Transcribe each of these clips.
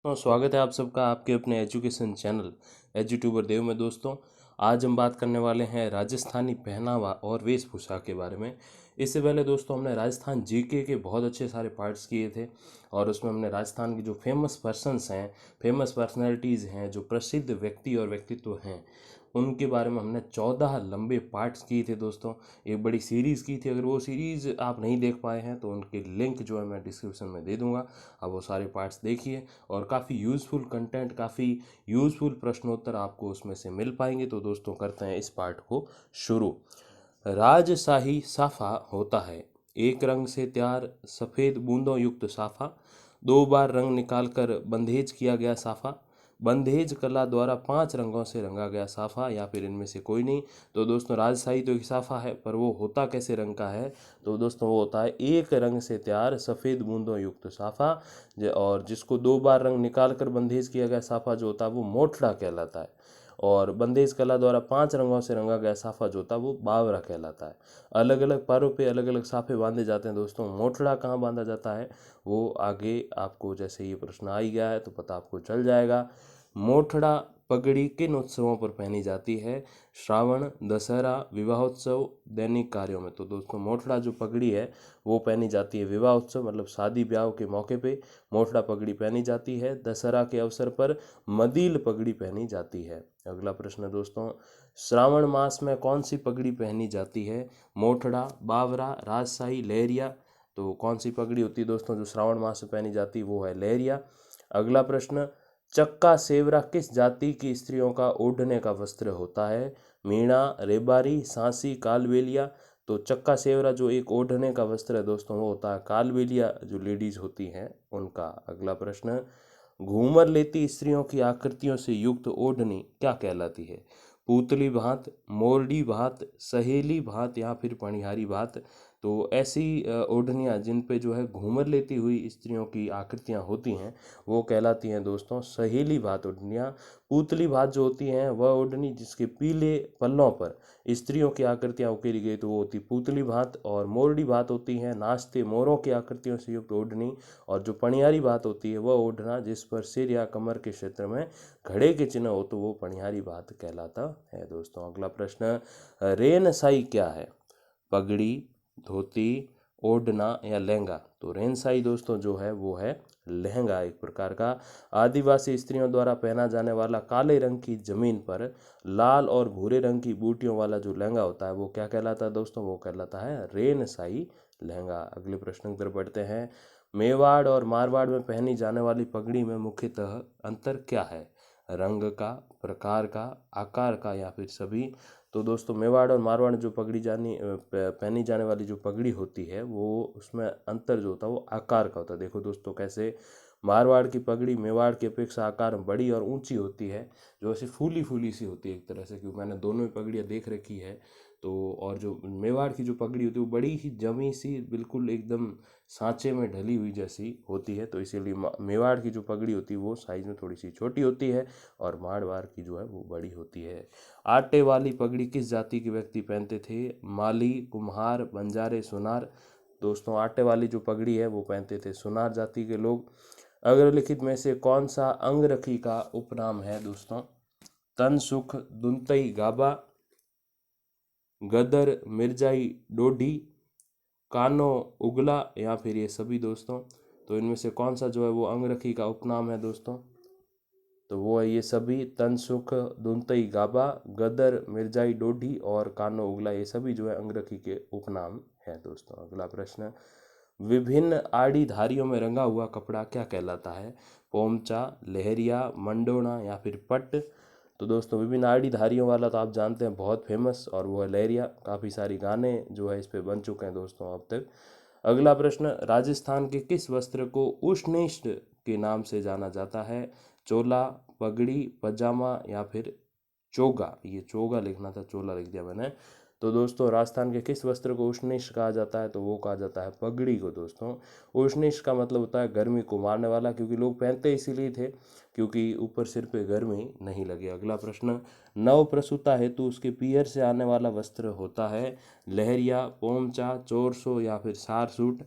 तो स्वागत है आप सबका आपके अपने एजुकेशन चैनल एजुट्यूबर देव में। दोस्तों, आज हम बात करने वाले हैं राजस्थानी पहनावा और वेशभूषा के बारे में। इससे पहले दोस्तों हमने राजस्थान जीके के बहुत अच्छे सारे पार्ट्स किए थे और उसमें हमने राजस्थान की जो फेमस पर्सन्स हैं, फेमस पर्सनैलिटीज़ हैं, जो प्रसिद्ध व्यक्ति और व्यक्तित्व हैं, उनके बारे में हमने 14 लंबे पार्ट्स किए थे दोस्तों। एक बड़ी सीरीज़ की थी। अगर वो सीरीज़ आप नहीं देख पाए हैं तो उनके लिंक जो है मैं डिस्क्रिप्शन में दे दूंगा। आप वो सारे पार्ट्स देखिए और काफ़ी यूज़फुल कंटेंट, काफ़ी यूज़फुल प्रश्नोत्तर आपको उसमें से मिल पाएंगे। तो दोस्तों करते हैं इस पार्ट को शुरू। राजशाही साफा होता है एक रंग से तैयार सफ़ेद बूंदों युक्त साफा, 2 बार रंग निकालकर बंधेज किया गया साफा, बंधेज कला द्वारा 5 रंगों से रंगा गया साफा, या फिर इनमें से कोई नहीं। तो दोस्तों राजशाही तो एक साफा है, पर वो होता कैसे रंग का है? तो दोस्तों वो होता है एक रंग से तैयार सफ़ेद बूंदों युक्त साफा, और जिसको 2 बार रंग निकाल कर बंधेज किया गया साफा जो होता है वो मोठड़ा कहलाता है। और बंदेज कला द्वारा 5 रंगों से रंगा गया साफा जो होता है वो बावरा कहलाता है। अलग अलग पैरों पे अलग अलग साफे बांधे जाते हैं दोस्तों। मोठड़ा कहाँ बांधा जाता है वो आगे आपको, जैसे ये प्रश्न आ ही गया है तो पता आपको चल जाएगा। मोठड़ा पगड़ी किन उत्सवों पर पहनी जाती है? श्रावण, दशहरा, विवाहोत्सव, दैनिक कार्यों में। तो दोस्तों मोठड़ा जो पगड़ी है वो पहनी जाती है विवाह उत्सव मतलब शादी ब्याह के मौके पे मोठड़ा पगड़ी पहनी जाती है। दशहरा के अवसर पर मदील पगड़ी पहनी जाती है। अगला प्रश्न दोस्तों, श्रावण मास में कौन सी पगड़ी पहनी जाती है? मोठड़ा, बावरा, राजशाही, लहरिया। तो कौन सी पगड़ी होती है दोस्तों जो श्रावण मास में पहनी जाती है? वो है लहरिया। अगला प्रश्न, चक्का सेवरा किस जाति की स्त्रियों का ओढ़ने का वस्त्र होता है? मीणा, रेबारी, सांसी, कालबेलिया। तो चक्का सेवरा जो एक ओढ़ने का वस्त्र है दोस्तों वो होता है कालबेलिया, जो लेडीज होती हैं उनका। अगला प्रश्न, घूमर लेती स्त्रियों की आकृतियों से युक्त ओढ़नी क्या कहलाती है? पूतली भात, मोरडी भात, सहेली भात, या फिर पनिहारी भात। तो ऐसी ओढ़नियाँ जिन पे जो है घूमर लेती हुई स्त्रियों की आकृतियाँ होती हैं वो कहलाती हैं दोस्तों सहेली भात ओढ़नियाँ। पूतली भात जो होती हैं वह ओढ़नी जिसके पीले पल्लों पर स्त्रियों की आकृतियाँ उकेरी गई तो वो होती पुतली भात। और मोरडी भात होती हैं नाचते मोरों की आकृतियों से युक्त ओढ़नी। और जो पनियारी भात होती है वह ओढ़ना जिस पर सिर या कमर के क्षेत्र में घड़े के चिन्ह हो तो वो पनियारी भात कहलाता है दोस्तों। अगला प्रश्न, रेन साई क्या है? पगड़ी, धोती, ओढ़ना या लहंगा। तो रेनसाई दोस्तों जो है वो है लहंगा एक प्रकार का। आदिवासी स्त्रियों द्वारा पहना जाने वाला काले रंग की जमीन पर लाल और भूरे रंग की बूटियों वाला जो लहंगा होता है वो क्या कहलाता है दोस्तों? वो कहलाता है रेनसाई लहंगा। अगले प्रश्न की तरफ बढ़ते हैं। मेवाड़ और मारवाड़ में पहनी जाने वाली पगड़ी में मुख्यतः अंतर क्या है? रंग का, प्रकार का, आकार का, या फिर सभी। तो दोस्तों मेवाड़ और मारवाड़ जो पहनी जाने वाली जो पगड़ी होती है वो उसमें अंतर जो होता है वो आकार का होता है। देखो दोस्तों कैसे मारवाड़ की पगड़ी मेवाड़ की अपेक्षा आकार में बड़ी और ऊंची होती है, जो ऐसे फूली फूली सी होती है एक तरह से, क्योंकि मैंने दोनों ही पगड़ियाँ देख रखी है। तो और जो मेवाड़ की जो पगड़ी होती है वो बड़ी ही जमी सी, बिल्कुल एकदम सांचे में ढली हुई जैसी होती है। तो इसीलिए मेवाड़ की जो पगड़ी होती है वो साइज में थोड़ी सी छोटी होती है और मारवाड़ की जो है वो बड़ी होती है। आटे वाली पगड़ी किस जाति के व्यक्ति पहनते थे? माली, कुम्हार, बंजारे, सुनार। दोस्तों आटे वाली जो पगड़ी है वो पहनते थे सुनार जाति के लोग। अग्रलिखित में से कौन सा अंगरखी का उपनाम है दोस्तों? तन सुख, दुंतई गाबा, गदर, मिर्जाई, डोडी, कानो, उगला, या फिर ये सभी दोस्तों। तो इनमें से कौन सा जो है वो अंगरखी का उपनाम है दोस्तों? तो वो है ये सभी, तनसुख, दुंतई गाबा, गदर, मिर्जाई डोडी और कानो उगला, ये सभी जो है अंगरखी के उपनाम है दोस्तों। अगला प्रश्न, विभिन्न आड़ी धारियों में रंगा हुआ कपड़ा क्या कहलाता है? पोमचा, लहरिया, मंडोना, या फिर पट। तो दोस्तों विभिन्न आड़ी धारियों वाला तो आप जानते हैं बहुत फेमस, और वो है लहरिया। काफ़ी सारी गाने जो है इस पे बन चुके हैं दोस्तों अब तक। अगला प्रश्न, राजस्थान के किस वस्त्र को उष्णेष्ठ के नाम से जाना जाता है? चोला, पगड़ी, पजामा, या फिर चोगा। ये चोगा लिखना था, चोला लिख दिया मैंने। तो दोस्तों राजस्थान के किस वस्त्र को उष्णेष्ठ कहा जाता है? तो वो कहा जाता है पगड़ी को दोस्तों। उष्णेष्ठ का मतलब होता है गर्मी को मारने वाला, क्योंकि लोग पहनते इसीलिए थे क्योंकि ऊपर सिर पे गर्मी नहीं लगे। अगला प्रश्न, नव प्रसूता हेतु उसके पीहर से आने वाला वस्त्र होता है? लहरिया, पोमचा, चोरसो, या फिर सार सूट।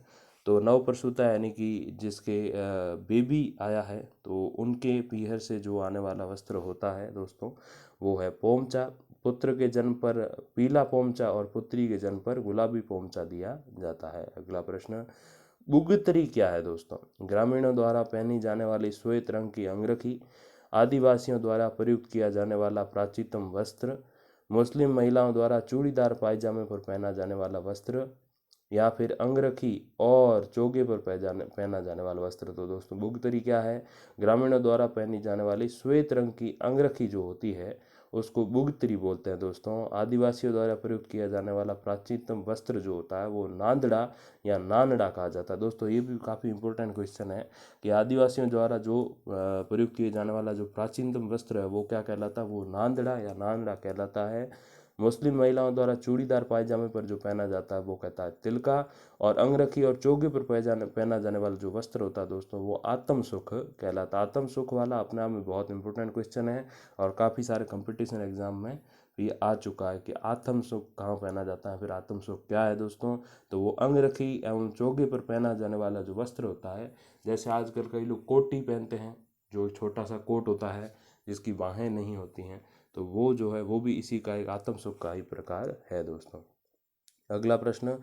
तो नवप्रसूता यानी कि जिसके बेबी आया है तो उनके पीहर से जो आने वाला वस्त्र होता है दोस्तों वो है पोमचा। पुत्र के जन्म पर पीला पोमचा और पुत्री के जन्म पर गुलाबी पोमचा दिया जाता है। अगला प्रश्न, बुगतरी क्या है दोस्तों? ग्रामीणों द्वारा पहनी जाने वाली श्वेत रंग की अंगरखी, आदिवासियों द्वारा प्रयुक्त किया जाने वाला प्राचीनतम वस्त्र, मुस्लिम महिलाओं द्वारा चूड़ीदार पायजामे पर पहना जाने वाला वस्त्र, या फिर अंगरखी और चोगे पर पहना जाने वाला वस्त्र। तो दोस्तों बुगतरी क्या है? ग्रामीणों द्वारा पहनी जाने वाली श्वेत रंग की अंगरखी जो होती है उसको बुगतरी बोलते हैं दोस्तों। आदिवासियों द्वारा प्रयुक्त किया जाने वाला प्राचीनतम वस्त्र जो होता है वो नांदड़ा या नानड़ा कहा जाता है। दोस्तों ये भी काफ़ी इंपॉर्टेंट क्वेश्चन है कि आदिवासियों द्वारा जो प्रयुक्त किए जाने वाला जो प्राचीनतम वस्त्र है वो क्या कहलाता है? वो नांदड़ा या नानड़ा कहलाता है। मुस्लिम महिलाओं द्वारा चूड़ीदार पायजामे पर जो पहना जाता है वो कहता है तिलका, और अंगरखी और चोगे पर पहना जाने वाला जो वस्त्र होता है दोस्तों वो आत्म सुख कहलाता है। आत्म सुख वाला अपने आप में बहुत इंपॉर्टेंट क्वेश्चन है और काफ़ी सारे कंपटीशन एग्जाम में ये आ चुका है कि आत्म सुख कहाँ पहना जाता है। फिर आत्म सुख क्या है दोस्तों? तो वो अंगरखी एवं चोगे पर पहना जाने वाला जो वस्त्र होता है, जैसे आजकल कई लोग कोटी पहनते हैं जो छोटा सा कोट होता है जिसकी बाहें नहीं होती हैं, तो वो जो है वो भी इसी का एक आत्म सुख का ही प्रकार है दोस्तों। अगला प्रश्न,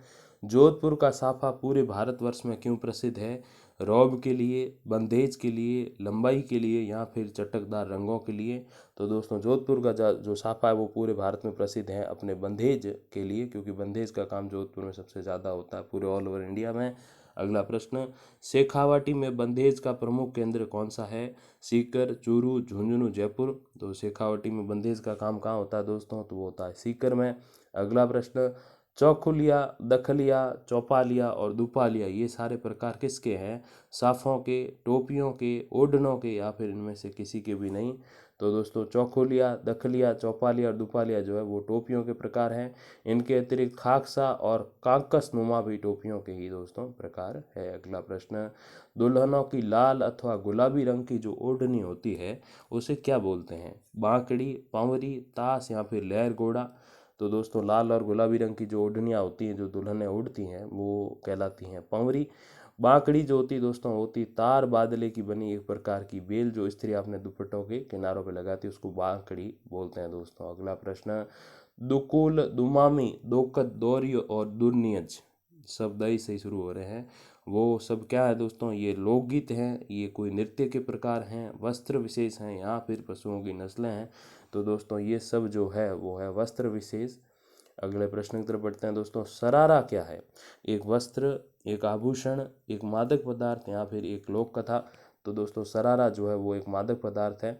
जोधपुर का साफा पूरे भारतवर्ष में क्यों प्रसिद्ध है? रौब के लिए, बंधेज के लिए, लंबाई के लिए, या फिर चटकदार रंगों के लिए? तो दोस्तों जोधपुर का जो साफा है वो पूरे भारत में प्रसिद्ध है अपने बंधेज के लिए, क्योंकि बंधेज का काम जोधपुर में सबसे ज़्यादा होता है पूरे ऑल ओवर इंडिया में। अगला प्रश्न, शेखावाटी में बंधेज का प्रमुख केंद्र कौन सा है? सीकर, चूरू, झुंझुनू, जयपुर? तो शेखावाटी में बंधेज का काम कहाँ होता है दोस्तों? तो वो होता है सीकर में। अगला प्रश्न, चौखुलिया, दखलिया, चौपालिया और दुपालिया ये सारे प्रकार किसके हैं? साफों के, टोपियों के, ओढ़नों के, या फिर इनमें से किसी के भी नहीं? तो दोस्तों चौखुलिया, दखलिया, चौपालिया और दुपालिया जो है वो टोपियों के प्रकार हैं। इनके अतिरिक्त खाकसा और काकस नुमा भी टोपियों के ही दोस्तों प्रकार है। अगला प्रश्न, दुल्हनों की लाल अथवा गुलाबी रंग की जो ओढ़नी होती है उसे क्या बोलते हैं? बांकड़ी, पंवरी, ताश, या फिर लहर गोड़ा? तो दोस्तों लाल और गुलाबी रंग की जो ओढ़नियाँ होती हैं जो दुल्हनें ओढ़ती हैं वो कहलाती हैं पंवरी। बांकड़ी जो होती है दोस्तों होती तार बादले की बनी एक प्रकार की बेल जो स्त्री अपने दुपट्टों के किनारों पे लगाती है उसको बांकड़ी बोलते हैं दोस्तों। अगला प्रश्न, दुकुल, दुमामी, दोकत, दौरी और दुर्नियज शब्द ही से शुरू हो रहे हैं, वो सब क्या है दोस्तों? ये लोकगीत हैं, ये कोई नृत्य के प्रकार हैं, वस्त्र विशेष हैं, या फिर पशुओं की नस्लें हैं? तो दोस्तों ये सब जो है वो है वस्त्र विशेष। अगले प्रश्न की तरफ बढ़ते हैं दोस्तों, सरारा क्या है? एक वस्त्र, एक आभूषण, एक मादक पदार्थ, या फिर एक लोक कथा? तो दोस्तों सरारा जो है वो एक मादक पदार्थ है।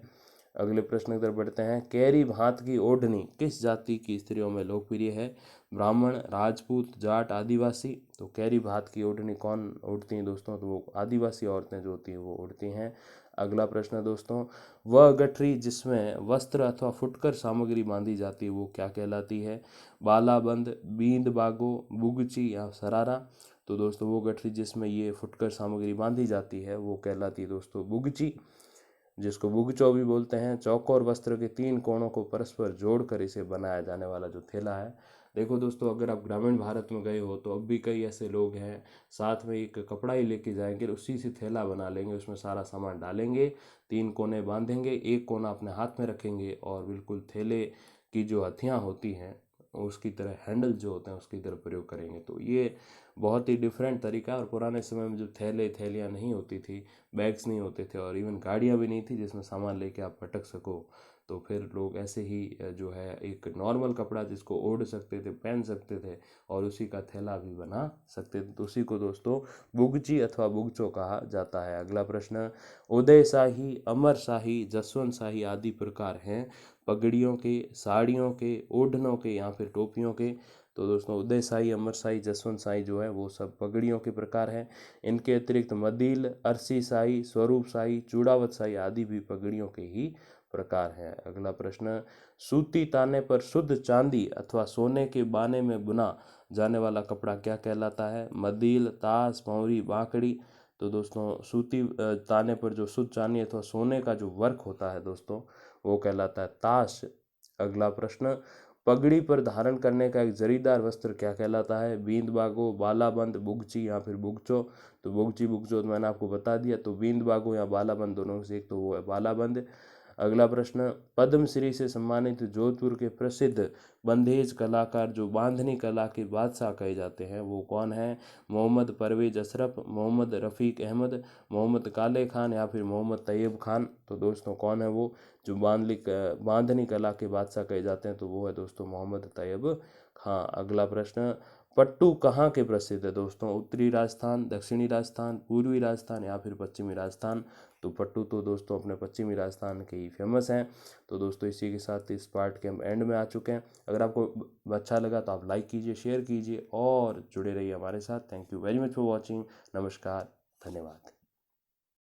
अगले प्रश्न की तरफ बढ़ते हैं, कैरी भात की ओढ़नी किस जाति की स्त्रियों में लोकप्रिय है? ब्राह्मण, राजपूत, जाट, आदिवासी? तो कैरी भात की ओढ़नी कौन ओढ़ती हैं दोस्तों? तो वो आदिवासी औरतें जो होती हैं वो ओढ़ती हैं। अगला प्रश्न दोस्तों, वह गठरी जिसमें वस्त्र अथवा फुटकर सामग्री बांधी जाती है वो क्या कहलाती है? बालाबंद, बींद बागो, बुगची, या सरारा? तो दोस्तों वो गठरी जिसमें ये फुटकर सामग्री बांधी जाती है वो कहलाती है दोस्तों बुगची, जिसको बुगचौ भी बोलते हैं। चौकोर वस्त्र के 3 कोणों को परस्पर जोड़कर इसे बनाया जाने वाला जो थैला है। देखो दोस्तों अगर आप ग्रामीण भारत में गए हो तो अब भी कई ऐसे लोग हैं साथ में एक कपड़ा ही लेके जाएंगे, उसी से थैला बना लेंगे, उसमें सारा सामान डालेंगे, 3 कोने बांधेंगे, एक कोना अपने हाथ में रखेंगे और बिल्कुल थैले की जो हथियाँ होती हैं उसकी तरह हैंडल जो होते हैं उसकी तरह प्रयोग करेंगे। तो ये बहुत ही डिफरेंट तरीका है। और पुराने समय में जो थैलियाँ नहीं होती थी, बैग्स नहीं होते थे और इवन गाड़ियाँ भी नहीं थी जिसमें सामान लेके आप भटक सको, तो फिर लोग ऐसे ही जो है एक नॉर्मल कपड़ा जिसको ओढ़ सकते थे, पहन सकते थे और उसी का थैला भी बना सकते थे। तो उसी को दोस्तों बुगची अथवा बुगचो कहा जाता है। अगला प्रश्न, उदय शाही, अमर शाही, जसवंत शाही आदि प्रकार हैं पगड़ियों के, साड़ियों के, ओढ़नों के, या फिर टोपियों के? तो दोस्तों उदय शाही, अमर शाही, जसवंत शाही जो है वो सब पगड़ियों के प्रकार हैं। इनके अतिरिक्त मदील, अरसी शाही, स्वरूप शाही, चूड़ावत शाही आदि भी पगड़ियों के ही प्रकार हैं। अगला प्रश्न, सूती ताने पर शुद्ध चांदी अथवा सोने के बाने में बुना जाने वाला कपड़ा क्या कहलाता है? मदील, ताश, पौरी, बांकड़ी? तो दोस्तों सूती ताने पर जो शुद्ध चांदी अथवा सोने का जो वर्क होता है दोस्तों वो कहलाता है ताश। अगला प्रश्न, पगड़ी पर धारण करने का एक जरीदार वस्त्र क्या कहलाता है? बींद बागो, बालाबंद, बुगची या फिर बुगचो। तो बुगची बुगचो तो मैंने आपको बता दिया। तो बींद बागो या बालाबंद दोनों में से एक तो वो है बालाबंद। अगला प्रश्न, पद्मश्री से सम्मानित जोधपुर के प्रसिद्ध बंधेज कलाकार जो बांधनी कला के बादशाह कहे जाते हैं वो कौन है? मोहम्मद परवेज अशरफ, मोहम्मद रफ़ीक अहमद, मोहम्मद काले खान या फिर मोहम्मद तैयब खान। तो दोस्तों कौन है वो जो बांधनी कला के बादशाह कहे जाते हैं? तो वो है दोस्तों मोहम्मद तैयब खान। अगला प्रश्न, पट्टू कहाँ के प्रसिद्ध है दोस्तों? उत्तरी राजस्थान, दक्षिणी राजस्थान, पूर्वी राजस्थान या फिर पश्चिमी राजस्थान। तो पट्टू तो दोस्तों अपने पश्चिमी राजस्थान के ही फेमस हैं। तो दोस्तों इसी के साथ इस पार्ट के हम एंड में आ चुके हैं। अगर आपको अच्छा लगा तो आप लाइक कीजिए, शेयर कीजिए और जुड़े रहिए हमारे साथ। Thank you very much for watching. नमस्कार, धन्यवाद।